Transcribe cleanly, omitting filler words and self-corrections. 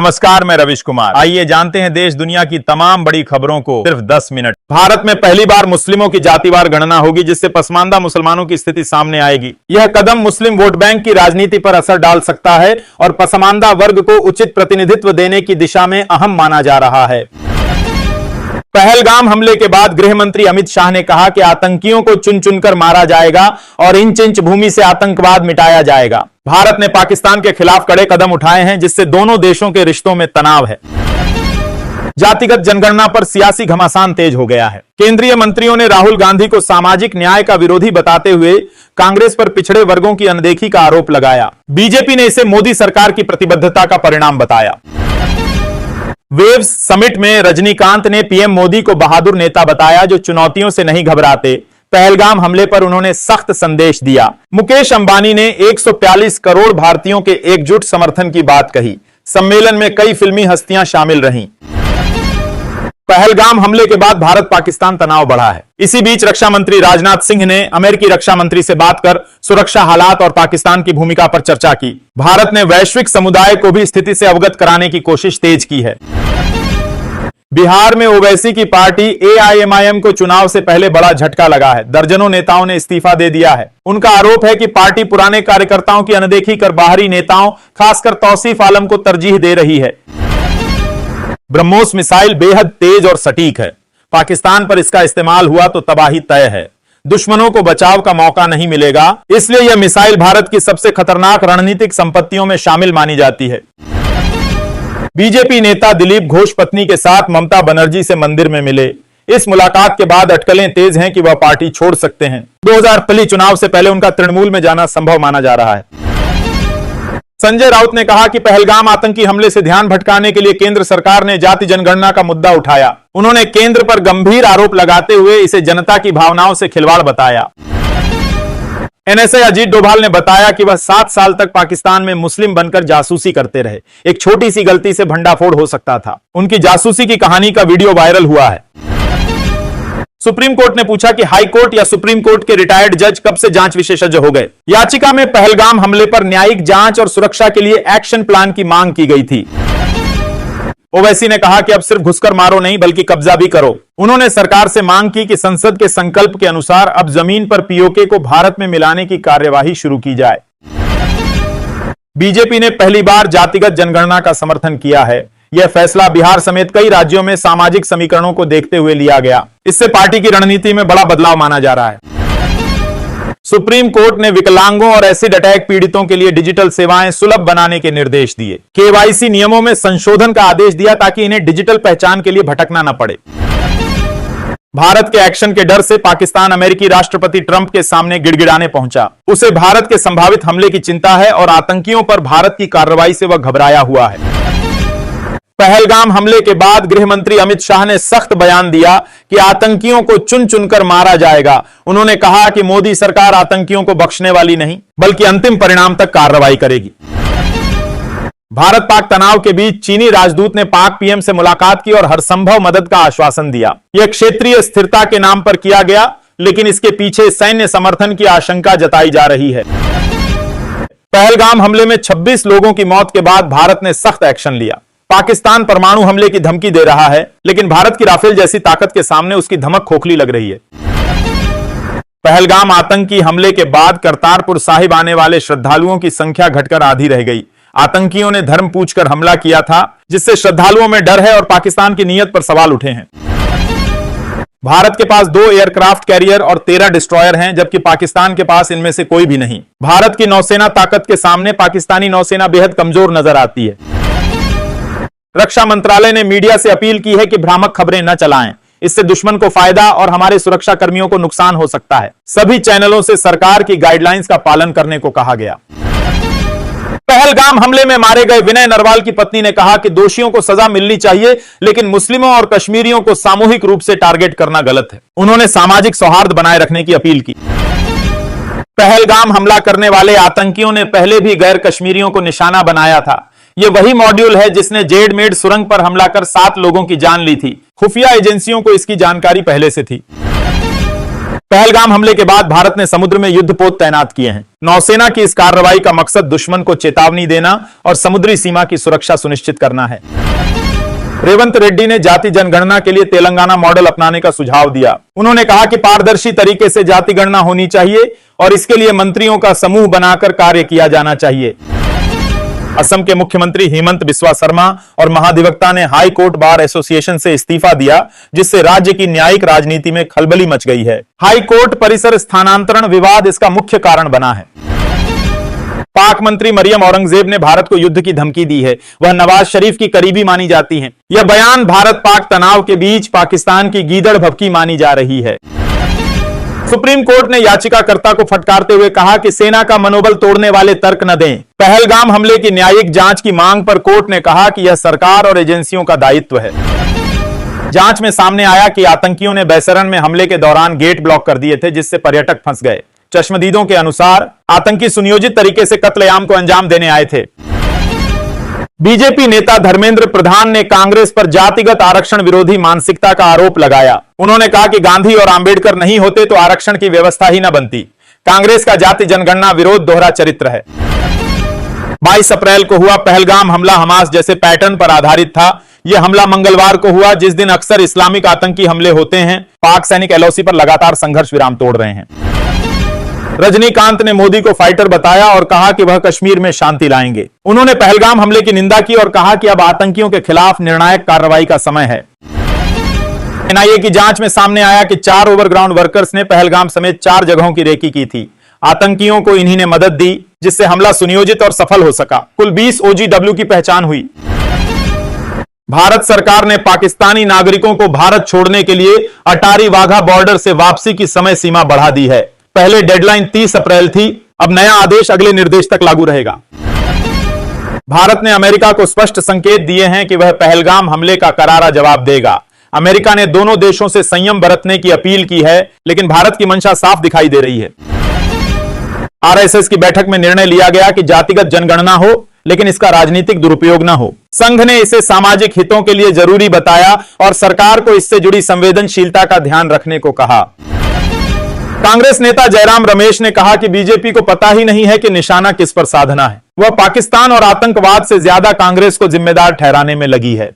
नमस्कार, मैं रविश कुमार। आइए जानते हैं देश दुनिया की तमाम बड़ी खबरों को सिर्फ 10 मिनट। भारत में पहली बार मुस्लिमों की जातिवार गणना होगी, जिससे पसमानदा मुसलमानों की स्थिति सामने आएगी। यह कदम मुस्लिम वोट बैंक की राजनीति पर असर डाल सकता है और पसमानदा वर्ग को उचित प्रतिनिधित्व देने की दिशा में अहम माना जा रहा है। पहलगाम हमले के बाद गृह मंत्री अमित शाह ने कहा कि आतंकियों को चुन चुनकर मारा जाएगा और इंच इंच भूमि से आतंकवाद मिटाया जाएगा। भारत ने पाकिस्तान के खिलाफ कड़े कदम उठाए हैं, जिससे दोनों देशों के रिश्तों में तनाव है। जातिगत जनगणना पर सियासी घमासान तेज हो गया है। केंद्रीय मंत्रियों ने राहुल गांधी को सामाजिक न्याय का विरोधी बताते हुए कांग्रेस पर पिछड़े वर्गों की अनदेखी का आरोप लगाया। बीजेपी ने इसे मोदी सरकार की प्रतिबद्धता का परिणाम बताया। वेव्स समिट में रजनीकांत ने पीएम मोदी को बहादुर नेता बताया, जो चुनौतियों से नहीं घबराते। पहलगाम हमले पर उन्होंने सख्त संदेश दिया। मुकेश अंबानी ने 142 करोड़ भारतीयों के एकजुट समर्थन की बात कही। सम्मेलन में कई फिल्मी हस्तियां शामिल रहीं। पहलगाम हमले के बाद भारत पाकिस्तान तनाव बढ़ा है। इसी बीच रक्षा मंत्री राजनाथ सिंह ने अमेरिकी रक्षा मंत्री से बात कर सुरक्षा हालात और पाकिस्तान की भूमिका पर चर्चा की। भारत ने वैश्विक समुदाय को भी स्थिति से अवगत कराने की कोशिश तेज की है। बिहार में ओवैसी की पार्टी एआईएमआईएम को चुनाव से पहले बड़ा झटका लगा है। दर्जनों नेताओं ने इस्तीफा दे दिया है। उनका आरोप है कि पार्टी पुराने कार्यकर्ताओं की अनदेखी कर बाहरी नेताओं, खासकर तौसीफ आलम को तरजीह दे रही है। ब्रह्मोस मिसाइल बेहद तेज और सटीक है। पाकिस्तान पर इसका इस्तेमाल हुआ तो तबाही तय है। दुश्मनों को बचाव का मौका नहीं मिलेगा, इसलिए यह मिसाइल भारत की सबसे खतरनाक रणनीतिक संपत्तियों में शामिल मानी जाती है। बीजेपी नेता दिलीप घोष पत्नी के साथ ममता बनर्जी से मंदिर में मिले। इस मुलाकात के बाद अटकलें तेज हैं कि वह पार्टी छोड़ सकते हैं। 2019 चुनाव से पहले उनका तृणमूल में जाना संभव माना जा रहा है। संजय राउत ने कहा कि पहलगाम आतंकी हमले से ध्यान भटकाने के लिए केंद्र सरकार ने जाति जनगणना का मुद्दा उठाया। उन्होंने केंद्र पर गंभीर आरोप लगाते हुए इसे जनता की भावनाओं से खिलवाड़ बताया। एनएसए अजीत डोभाल ने बताया कि वह 7 साल तक पाकिस्तान में मुस्लिम बनकर जासूसी करते रहे। एक छोटी सी गलती से भंडाफोड़ हो सकता था। उनकी जासूसी की कहानी का वीडियो वायरल हुआ है। सुप्रीम कोर्ट ने पूछा कि हाई कोर्ट या सुप्रीम कोर्ट के रिटायर्ड जज कब से जांच विशेषज्ञ हो गए। याचिका में पहलगाम हमले पर न्यायिक जांच और सुरक्षा के लिए एक्शन प्लान की मांग की गई थी। ओवैसी ने कहा कि अब सिर्फ घुसकर मारो नहीं, बल्कि कब्जा भी करो। उन्होंने सरकार से मांग की कि संसद के संकल्प के अनुसार अब जमीन पर पीओके को भारत में मिलाने की कार्यवाही शुरू की जाए। बीजेपी ने पहली बार जातिगत जनगणना का समर्थन किया है। यह फैसला बिहार समेत कई राज्यों में सामाजिक समीकरणों को देखते हुए लिया गया। इससे पार्टी की रणनीति में बड़ा बदलाव माना जा रहा है। सुप्रीम कोर्ट ने विकलांगों और एसिड अटैक पीड़ितों के लिए डिजिटल सेवाएं सुलभ बनाने के निर्देश दिए। केवाईसी नियमों में संशोधन का आदेश दिया ताकि इन्हें डिजिटल पहचान के लिए भटकना न पड़े। भारत के एक्शन के डर से पाकिस्तान अमेरिकी राष्ट्रपति ट्रंप के सामने गिड़गिड़ाने पहुंचा। उसे भारत के संभावित हमले की चिंता है और आतंकियों पर भारत की कार्रवाई से वह घबराया हुआ है। पहलगाम हमले के बाद गृह मंत्री अमित शाह ने सख्त बयान दिया कि आतंकियों को चुन चुनकर मारा जाएगा। उन्होंने कहा कि मोदी सरकार आतंकियों को बख्शने वाली नहीं, बल्कि अंतिम परिणाम तक कार्रवाई करेगी। भारत पाक तनाव के बीच चीनी राजदूत ने पाक पीएम से मुलाकात की और हर संभव मदद का आश्वासन दिया। यह क्षेत्रीय स्थिरता के नाम पर किया गया, लेकिन इसके पीछे सैन्य समर्थन की आशंका जताई जा रही है। पहलगाम हमले में 26 लोगों की मौत के बाद भारत ने सख्त एक्शन लिया। पाकिस्तान परमाणु हमले की धमकी दे रहा है, लेकिन भारत की राफेल जैसी ताकत के सामने उसकी धमक खोखली लग रही है। पहलगाम आतंकी हमले के बाद करतारपुर साहिब आने वाले श्रद्धालुओं की संख्या घटकर आधी रह गई। आतंकियों ने धर्म पूछकर हमला किया था, जिससे श्रद्धालुओं में डर है और पाकिस्तान की नीयत पर सवाल उठे हैं। भारत के पास 2 एयरक्राफ्ट कैरियर और 13 डिस्ट्रॉयर हैं, जबकि पाकिस्तान के पास इनमें से कोई भी नहीं। भारत की नौसेना ताकत के सामने पाकिस्तानी नौसेना बेहद कमजोर नजर आती है। रक्षा मंत्रालय ने मीडिया से अपील की है कि भ्रामक खबरें न चलाएं। इससे दुश्मन को फायदा और हमारे सुरक्षा कर्मियों को नुकसान हो सकता है। सभी चैनलों से सरकार की गाइडलाइंस का पालन करने को कहा गया। पहलगाम हमले में मारे गए विनय नरवाल की पत्नी ने कहा कि दोषियों को सजा मिलनी चाहिए, लेकिन मुस्लिमों और कश्मीरियों को सामूहिक रूप से टारगेट करना गलत है। उन्होंने सामाजिक सौहार्द बनाए रखने की अपील की। पहलगाम हमला करने वाले आतंकियों ने पहले भी गैर कश्मीरियों को निशाना बनाया था। यह वही मॉड्यूल है जिसने जेडमेड सुरंग पर हमला कर 7 लोगों की जान ली थी। खुफिया एजेंसियों को इसकी जानकारी पहले से थी। पहलगाम हमले के बाद भारत ने समुद्र में युद्धपोत तैनात किए हैं। नौसेना की इस कार्रवाई का मकसद दुश्मन को चेतावनी देना और समुद्री सीमा की सुरक्षा सुनिश्चित करना है। रेवंत रेड्डी ने जाति जनगणना के लिए तेलंगाना मॉडल अपनाने का सुझाव दिया। उन्होंने कहा कि पारदर्शी तरीके से जाति गणना होनी चाहिए और इसके लिए मंत्रियों का समूह बनाकर कार्य किया जाना चाहिए। असम के मुख्यमंत्री हेमंत बिस्वा शर्मा और महाधिवक्ता ने हाई कोर्ट बार एसोसिएशन से इस्तीफा दिया, जिससे राज्य की न्यायिक राजनीति में खलबली मच गई है। हाई कोर्ट परिसर स्थानांतरण विवाद इसका मुख्य कारण बना है। पाक मंत्री मरियम औरंगजेब ने भारत को युद्ध की धमकी दी है। वह नवाज शरीफ की करीबी मानी जाती हैं। यह बयान भारत पाक तनाव के बीच पाकिस्तान की गीदड़ भभकी मानी जा रही है। सुप्रीम कोर्ट ने याचिकाकर्ता को फटकारते हुए कहा कि सेना का मनोबल तोड़ने वाले तर्क न दें। पहलगाम हमले की न्यायिक जांच की मांग पर कोर्ट ने कहा कि यह सरकार और एजेंसियों का दायित्व है। जांच में सामने आया कि आतंकियों ने बैसरन में हमले के दौरान गेट ब्लॉक कर दिए थे, जिससे पर्यटक फंस गए। चश्मदीदों के अनुसार आतंकी सुनियोजित तरीके से कत्लेआम को अंजाम देने आए थे। बीजेपी नेता धर्मेंद्र प्रधान ने कांग्रेस पर जातिगत आरक्षण विरोधी मानसिकता का आरोप लगाया। उन्होंने कहा कि गांधी और आंबेडकर नहीं होते तो आरक्षण की व्यवस्था ही न बनती। कांग्रेस का जाति जनगणना विरोध दोहरा चरित्र है। 22 अप्रैल को हुआ पहलगाम हमला हमास जैसे पैटर्न पर आधारित था। यह हमला मंगलवार को हुआ, जिस दिन अक्सर इस्लामिक आतंकी हमले होते हैं। पाक सैनिक एलओसी पर लगातार संघर्ष विराम तोड़ रहे हैं। रजनीकांत ने मोदी को फाइटर बताया और कहा कि वह कश्मीर में शांति लाएंगे। उन्होंने पहलगाम हमले की निंदा की और कहा कि अब आतंकियों के खिलाफ निर्णायक कार्रवाई का समय है। एनआईए की जांच में सामने आया कि 4 ओवरग्राउंड वर्कर्स ने पहलगाम समेत 4 जगहों की रेकी की थी। आतंकियों को इन्हीं ने मदद दी, जिससे हमला सुनियोजित और सफल हो सका। कुल 20 ओजीडब्ल्यू की पहचान हुई। भारत सरकार ने पाकिस्तानी नागरिकों को भारत छोड़ने के लिए अटारी वाघा बॉर्डर से वापसी की समय सीमा बढ़ा दी है। पहले डेडलाइन 30 अप्रैल थी, अब नया आदेश अगले निर्देश तक लागू रहेगा। भारत ने अमेरिका को स्पष्ट संकेत दिए हैं कि वह पहलगाम हमले का करारा जवाब देगा। अमेरिका ने दोनों देशों से संयम बरतने की अपील की है, लेकिन भारत की मंशा साफ दिखाई दे रही है। आरएसएस की बैठक में निर्णय लिया गया कि जातिगत जनगणना हो, लेकिन इसका राजनीतिक दुरुपयोग न हो। संघ ने इसे सामाजिक हितों के लिए जरूरी बताया और सरकार को इससे जुड़ी संवेदनशीलता का ध्यान रखने को कहा। कांग्रेस नेता जयराम रमेश ने कहा कि बीजेपी को पता ही नहीं है कि निशाना किस पर साधना है। वह पाकिस्तान और आतंकवाद से ज्यादा कांग्रेस को जिम्मेदार ठहराने में लगी है।